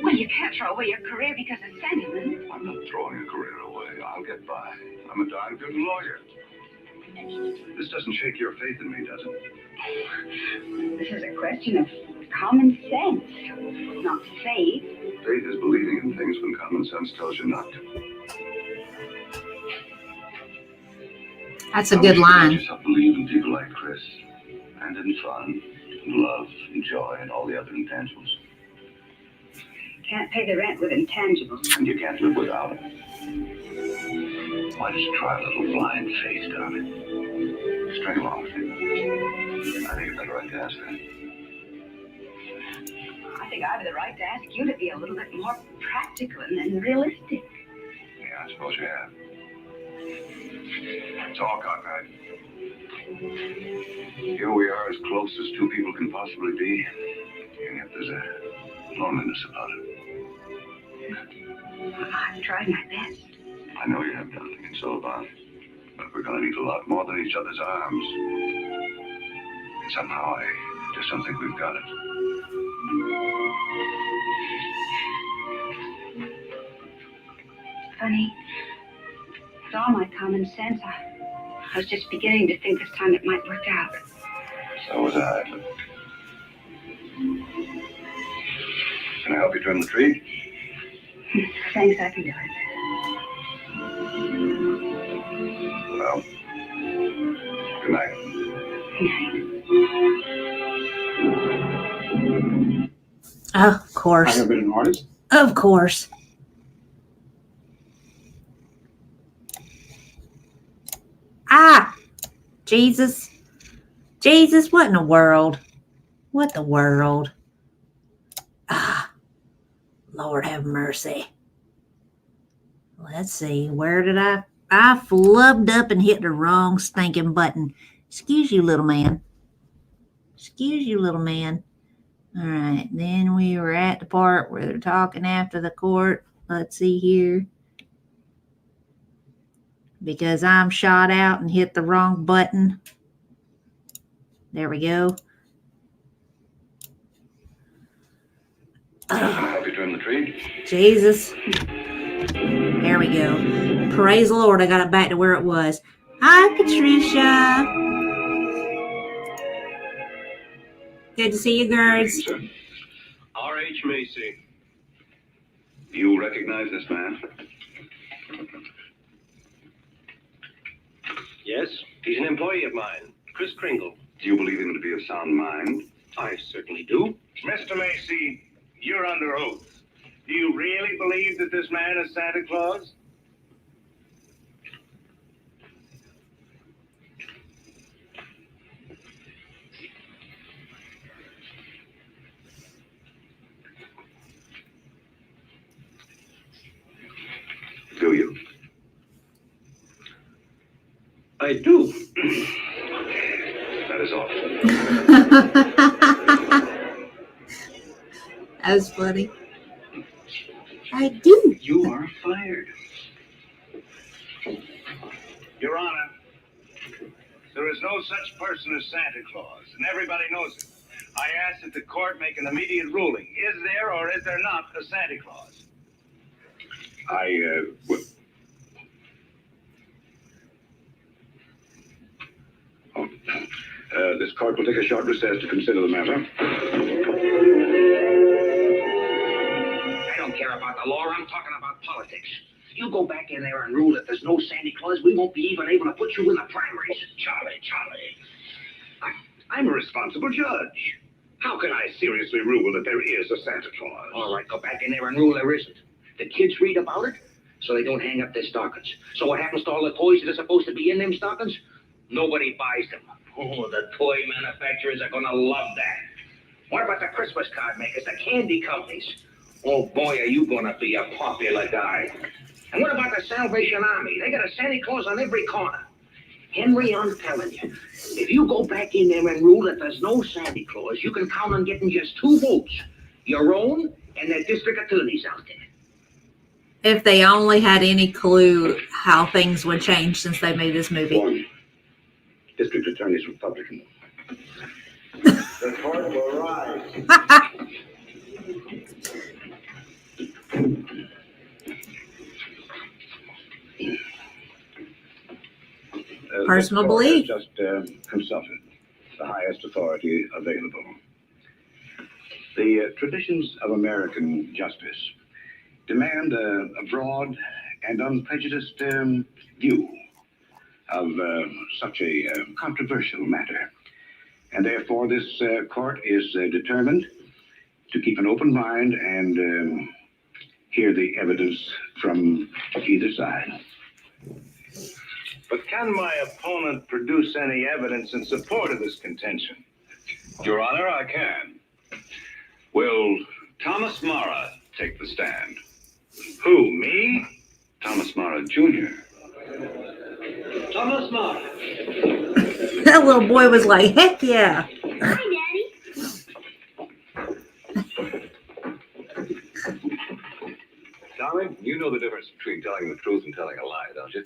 Well, you can't throw away your career because of sentiment. I'm not throwing a career away. I'll get by. I'm a darn good lawyer. This doesn't shake your faith in me, does it? This is a question of common sense, not faith. Faith is believing in things when common sense tells you not to. That's a good line. You yourself believe in people like Chris, and in fun, and love, and joy, and all the other intangibles. Can't pay the rent with intangibles. And you can't live without it. Why don't you try a little blind faith, darling? String along with me. I think you've got the right to ask that. I think I have the right to ask you to be a little bit more practical and realistic. Yeah, I suppose you have. It's all cockeyed. Here we are, as close as two people can possibly be, and yet there's a loneliness about it. I've tried my best. I know you have, darling, and so have I. But we're going to need a lot more than each other's arms. And somehow I just don't think we've got it. Funny. With all my common sense, I was just beginning to think this time it might work out. So was I. Can I help you trim the tree? Thanks, I can do it. Well, good night. Of course. I have been an artist. Of course. Ah! Jesus. Jesus, what in the world? What the world? Ah. Lord have mercy. Let's see. Where did I flubbed up and hit the wrong stinking button. Excuse you, little man. Excuse you, little man. All right. Then we were at the part where they're talking after the court. Let's see here. Because I'm shot out and hit the wrong button. There we go. Can I help you trim the tree? Jesus. There we go. Praise the Lord, I got it back to where it was. Hi, Patricia. Good to see you, girls. R.H. Macy. You recognize this man? Yes, he's an employee of mine, Chris Kringle. Do you believe him to be of sound mind? I certainly do. Mr. Macy, you're under oath. Do you really believe that this man is Santa Claus? Do you? I do. That is all. That was funny. I do. You are fired. Your Honor, there is no such person as Santa Claus, and everybody knows it. I ask that the court make an immediate ruling. Is there or is there not a Santa Claus? This court will take a short recess to consider the matter. I don't care about the law. I'm talking about politics. You go back in there and rule that there's no Santa Claus, we won't be even able to put you in the primaries. Charlie. I'm a responsible judge. How can I seriously rule that there is a Santa Claus? All right, go back in there and rule there isn't. The kids read about it, so they don't hang up their stockings. So what happens to all the toys that are supposed to be in them stockings? Nobody buys them. Oh, the toy manufacturers are gonna love that. What about the Christmas card makers, the candy companies? Oh boy, are you gonna be a popular guy. And what about the Salvation Army? They got a Santa Claus on every corner. Henry, I'm telling you, if you go back in there and rule that there's no Santa Claus, you can count on getting just 2 votes. Your own and the district attorney's out there. If they only had any clue how things would change since they made this movie. One. District Attorney's Republican. The court will rise. Personal this court belief. has just consulted the highest authority available. The traditions of American justice demand a broad and unprejudiced view of such a controversial matter. And therefore, this court is determined to keep an open mind and hear the evidence from either side. But can my opponent produce any evidence in support of this contention? Your Honor, I can. Will Thomas Mara take the stand? Who, me? Thomas Mara, Jr. Thomas Mara. That little boy was like, heck yeah. Hi, Daddy. Tommy, you know the difference between telling the truth and telling a lie, don't you?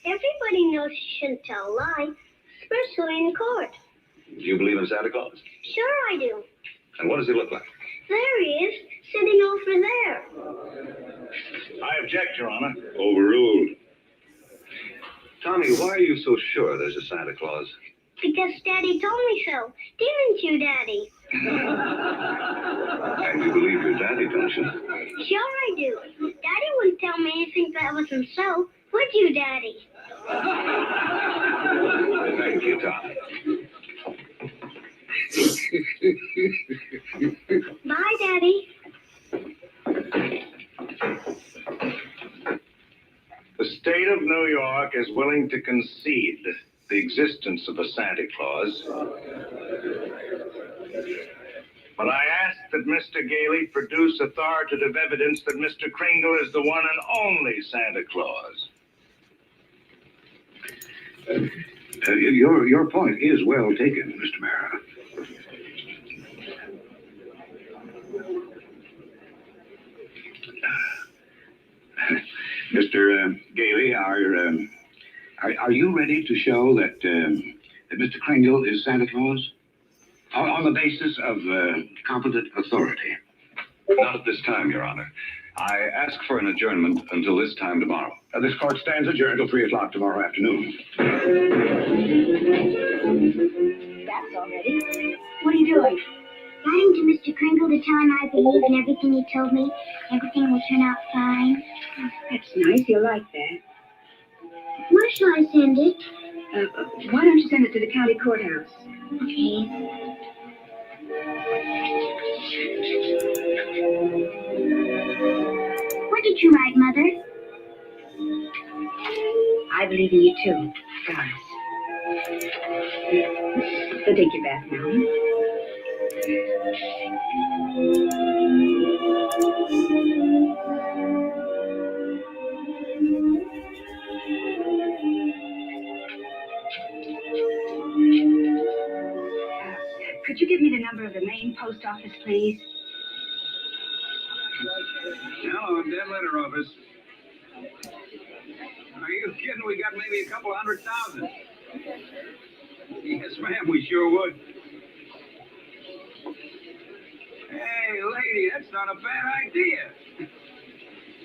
Everybody knows you shouldn't tell a lie, especially in court. Do you believe in Santa Claus? Sure I do. And what does he look like? There he is, sitting over there. I object, Your Honor. Overruled. Tommy, why are you so sure there's a Santa Claus? Because Daddy told me so. Didn't you, Daddy? And you believe your daddy, don't you? Sure I do. Daddy wouldn't tell me anything that wasn't so. Would you, Daddy? Thank you, Tom. Bye, Daddy. The state of New York is willing to concede the existence of a Santa Claus. But I ask that Mr. Gailey produce authoritative evidence that Mr. Kringle is the one and only Santa Claus. Your point is well taken, Mr. Mara. Mr. Gailey, are you ready to show that Mr. Kringle is Santa Claus on the basis of competent authority? Not at this time, Your Honor. I ask for an adjournment until this time tomorrow. This court stands adjourned till 3 o'clock tomorrow afternoon. That's already. What are you doing? Writing to Mr. Kringle to tell him I believe in everything he told me. Everything will turn out fine. That's nice. He'll like that. Where shall I send it? Why don't you send it to the county courthouse? Okay. What did you write, Mother? I believe in you too, Doris. So take your bath now. Could you give me the number of the main post office, please? Hello, dead letter office. Are you kidding? We got maybe a couple 100,000. Yes, ma'am, we sure would. Hey, lady, that's not a bad idea.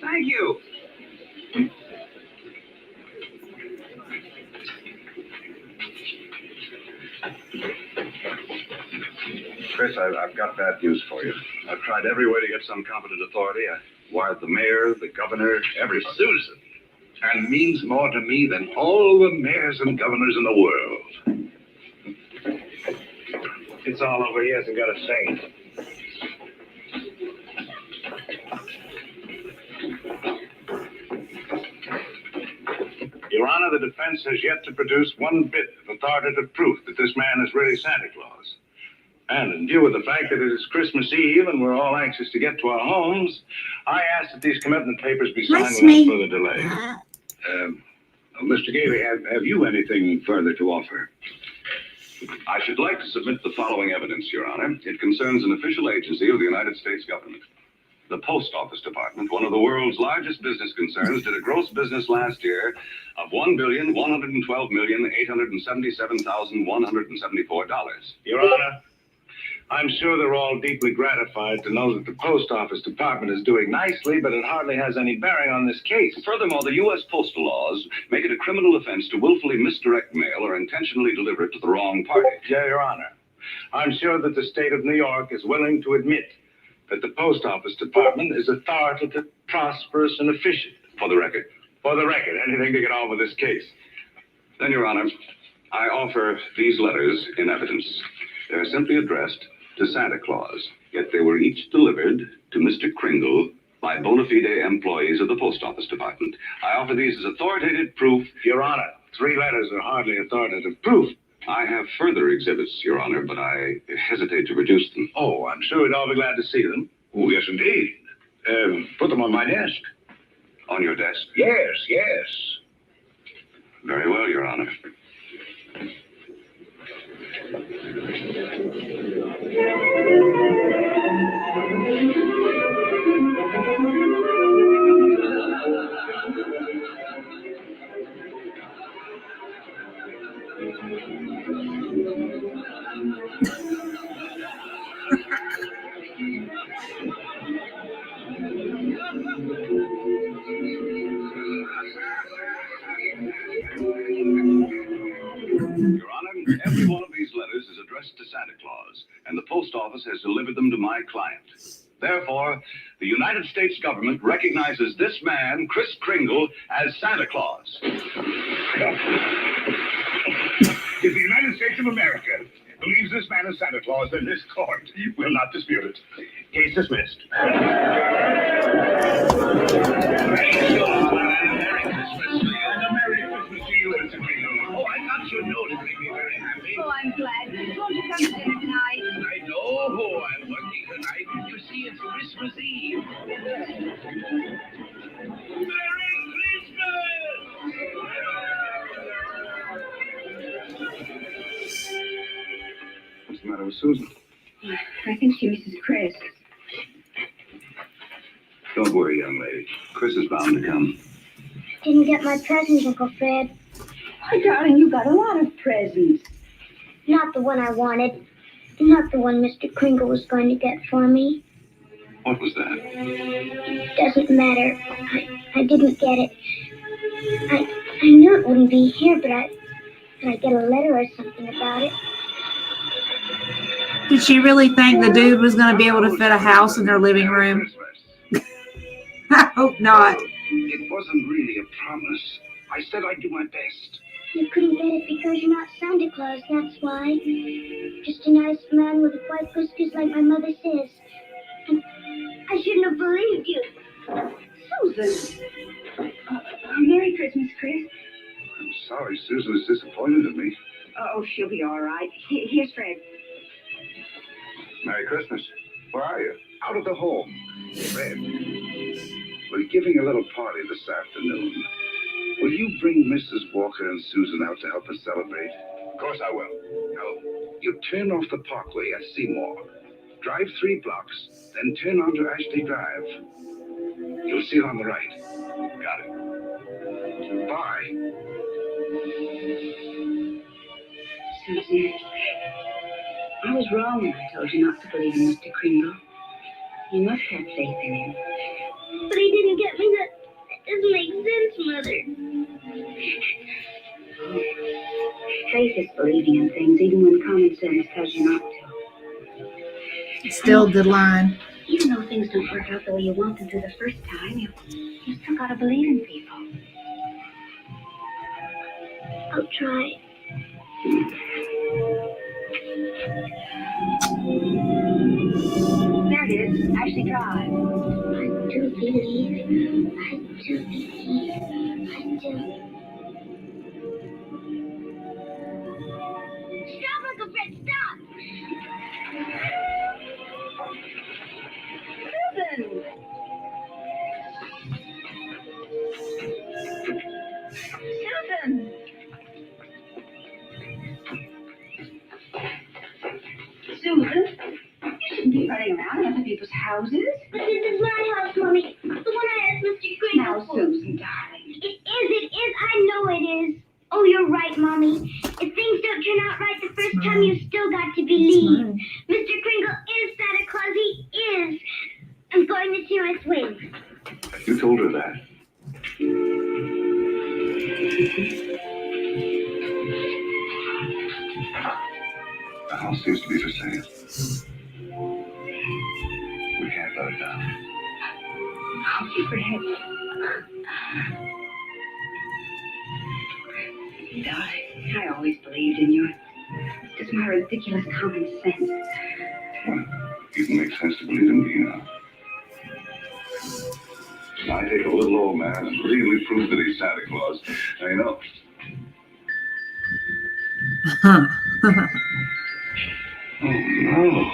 Thank you. Chris, I've got bad news for you. I've tried every way to get some competent authority. I wired the mayor, the governor, everybody. Susan. And means more to me than all the mayors and governors in the world. It's all over. He hasn't got a say. Your Honor, the defense has yet to produce one bit of authoritative proof that this man is really Santa Claus. And in view of the fact that it is Christmas Eve and we're all anxious to get to our homes, I ask that these commitment papers be signed without further delay. Mr. Gailey, have you anything further to offer? I should like to submit the following evidence, Your Honor. It concerns an official agency of the United States government. The Post Office Department, one of the world's largest business concerns, did a gross business last year of $1,112,877,174. Your Honor, I'm sure they're all deeply gratified to know that the Post Office Department is doing nicely, but it hardly has any bearing on this case. Furthermore, the U.S. postal laws make it a criminal offense to willfully misdirect mail or intentionally deliver it to the wrong party. Yeah, Your Honor, I'm sure that the state of New York is willing to admit that the Post Office Department is authoritative, prosperous, and efficient. For the record. For the record, anything to get on with this case. Then, Your Honor, I offer these letters in evidence. They're simply addressed to Santa Claus, yet they were each delivered to Mr. Kringle by bona fide employees of the Post Office Department. I offer these as authoritative proof. Your Honor, 3 letters are hardly authoritative proof. I have further exhibits, Your Honor, but I hesitate to produce them. Oh, I'm sure we'd all be glad to see them. Oh, yes, indeed. Put them on my desk. On your desk? Yes, yes. Very well, Your Honor. Your Honor, every one of these letters is addressed to Santa Claus, and the Post Office office has delivered them to my client. Therefore, the United States government recognizes this man, Kris Kringle, as Santa Claus. If the United States of America believes this man is Santa Claus, then this court will not dispute it. Case dismissed. Merry Christmas to you, Mr. Kringle. Oh, I got your note. It made me very happy. Oh, I'm glad. Won't you come to dinner tonight? I know I'm working tonight. You see, it's Christmas Eve. Merry Christmas! What's the matter with Susan? I think she misses Chris. Don't worry, young lady. Chris is bound to come. Didn't get my presents, Uncle Fred. Oh, darling, you got a lot of presents. Not the one I wanted. Not the one Mr. Kringle was going to get for me. What was that? Doesn't matter. I didn't get it. I knew it wouldn't be here, but I get a letter or something about it. Did she really think the dude was going to be able to fit a house in their living room? I hope not. It wasn't really a promise. I said I'd do my best. You couldn't get it because you're not Santa Claus, that's why. Just a nice man with white whiskers like my mother says. And I shouldn't have believed you. Susan. Merry Christmas, Chris. I'm sorry Susan is disappointed in me. Oh, she'll be all right. Here's Fred. Merry Christmas. Where are you? Out of the home. Fred, we're giving a little party this afternoon. Will you bring Mrs. Walker and Susan out to help us celebrate? Of course I will. Now, you turn off the parkway at Seymour. Drive 3 blocks, then turn onto Ashley Drive. You'll see it on the right. Got it. Bye. Susie, I was wrong when I told you not to believe in Mr. Kringle. You must have faith in him. But he didn't get me that. It doesn't make sense, Mother. Faith is believing in things even when common sense tells you not to. Still good line. Even though things don't work out the way you want them to the first time, you still gotta believe in people. I'll try. There it is, Ashley Drive. I do believe. I do believe. I do. Stop, Uncle Fred, stop! Susan! Susan! Susan? You shouldn't be running around in other people's houses. But this is my house, Mommy. The one I asked Mr. Kringle Now, for. Susan, darling. It is. I know it is. Oh, you're right, Mommy. If things don't turn out right the first time, you still got to believe. Mr. Kringle is Santa Claus. He is. I'm going to see my swing. You told her that. The house seems to be for sale. We can't let it down. Oh, Fred. Darling, I always believed in you. It's just my ridiculous common sense. Well, you can make sense to believe in me now. I take a little old man and really prove that he's Santa Claus. I know. Oh, no.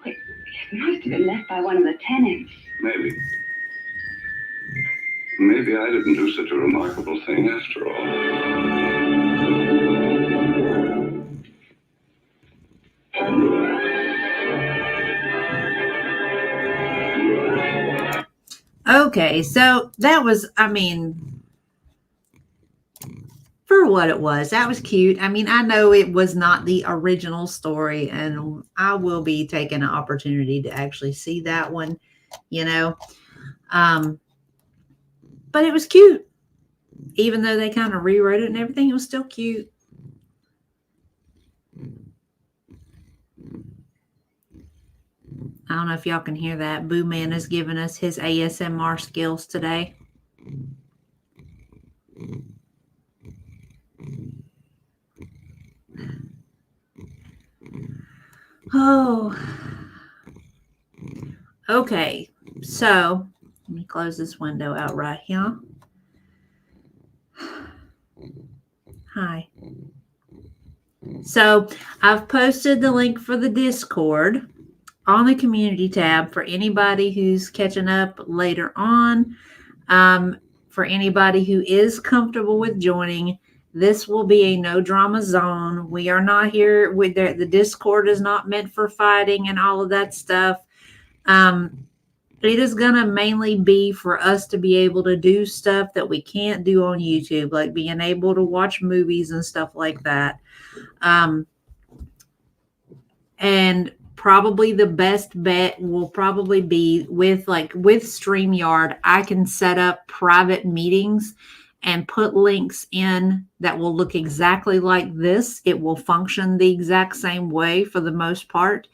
It must have been left by one of the tenants. Maybe. Maybe I didn't do such a remarkable thing after all. Okay, so that was, I mean, for what it was, that was cute. I mean, I know it was not the original story, and I will be taking an opportunity to actually see that one, you know. But it was cute. Even though they kind of rewrote it and everything, it was still cute. I don't know if y'all can hear that. Boo Man is giving us his ASMR skills today. Oh, okay. So let me close this window out right here. Hi. So I've posted the link for the Discord on the community tab for anybody who's catching up later on. For anybody who is comfortable with joining, this will be a no drama zone. We are not here with the Discord is not meant for fighting and all of that stuff. It is going to mainly be for us to be able to do stuff that we can't do on YouTube, like being able to watch movies and stuff like that. And probably the best bet will probably be with StreamYard. I can set up private meetings and put links in that will look exactly like this. It will function the exact same way for the most part.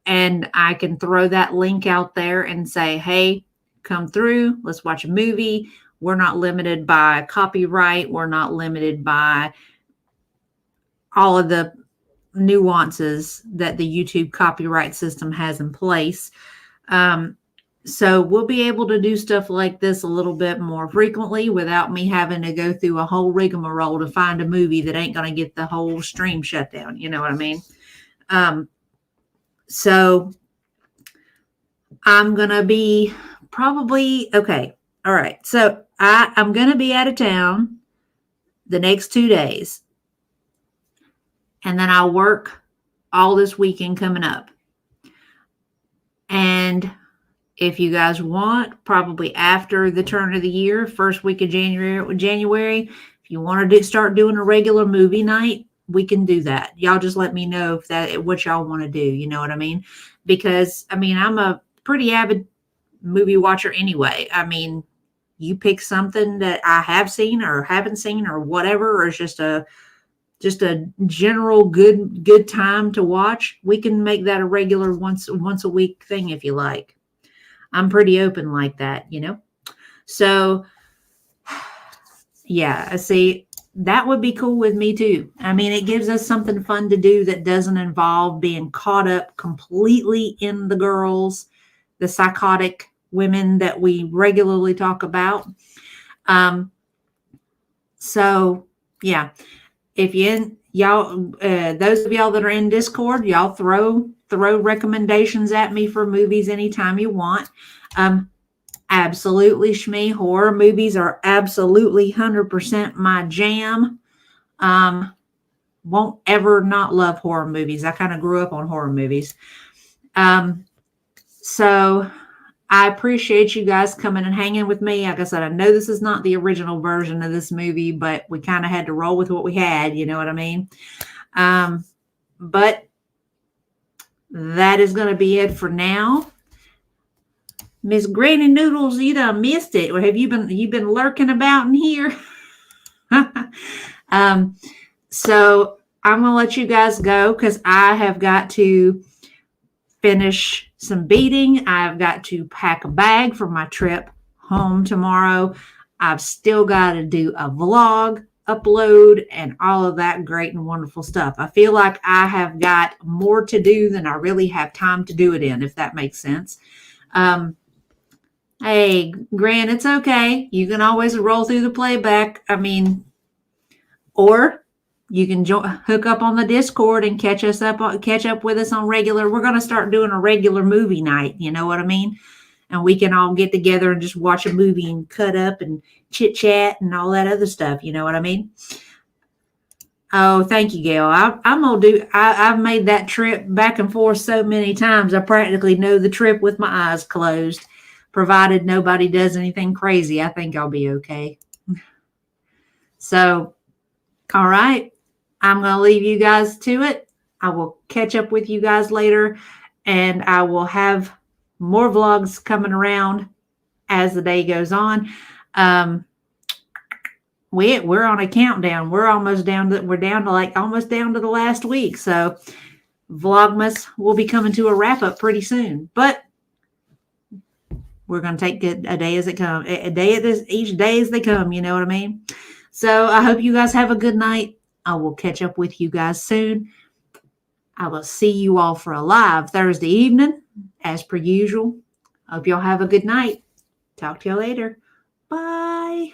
And I can throw that link out there and say, hey, come through. Let's watch a movie. We're not limited by copyright. We're not limited by all of the nuances that the YouTube copyright system has in place. So we'll be able to do stuff like this a little bit more frequently without me having to go through a whole rigmarole to find a movie that ain't going to get the whole stream shut down. You know what I mean? So I'm going to be probably, okay. All right. So I'm going to be out of town the next 2 days. And then I'll work all this weekend coming up. And if you guys want, probably after the turn of the year, first week of January, if you want to start doing a regular movie night, we can do that. Y'all just let me know what y'all want to do. You know what I mean? Because, I mean, I'm a pretty avid movie watcher anyway. I mean, you pick something that I have seen or haven't seen or whatever, or it's just a general good time to watch. We can make that a regular once a week thing if you like. I'm pretty open like that, you know? So yeah, I see that would be cool with me too. I mean, it gives us something fun to do that doesn't involve being caught up completely in the girls, the psychotic women that we regularly talk about. So yeah, if y'all, those of y'all that are in Discord, y'all throw recommendations at me for movies anytime you want. Absolutely, Shmee, horror movies are absolutely 100% my jam. Won't ever not love horror movies. I kind of grew up on horror movies. So I appreciate you guys coming and hanging with me. Like I said, I know this is not the original version of this movie, but we kind of had to roll with what we had. You know what I mean? But that is going to be it for now. Miss Granny Noodles, you done missed it. Or have you been lurking about in here? So I'm going to let you guys go because I have got to finish some beading. I've got to pack a bag for my trip home tomorrow. I've still got to do a vlog, upload, and all of that great and wonderful stuff. I feel like I have got more to do than I really have time to do it in, if that makes sense. Hey, Gran, it's okay. You can always roll through the playback. I mean, or you can hook up on the Discord and catch up with us on regular. We're going to start doing a regular movie night. You know what I mean? And we can all get together and just watch a movie and cut up and chit chat and all that other stuff. You know what I mean? Oh, thank you, Gail. I've made that trip back and forth so many times. I practically know the trip with my eyes closed. Provided nobody does anything crazy, I think I'll be okay. So, all right. I'm going to leave you guys to it. I will catch up with you guys later, and I will have more vlogs coming around as the day goes on. We're on a countdown. We're almost down to the last week. So Vlogmas will be coming to a wrap up pretty soon, but we're going to take it a day as it comes, each day as they come. You know what I mean? So I hope you guys have a good night. I will catch up with you guys soon. I will see you all for a live Thursday evening, as per usual. Hope y'all have a good night. Talk to y'all later. Bye.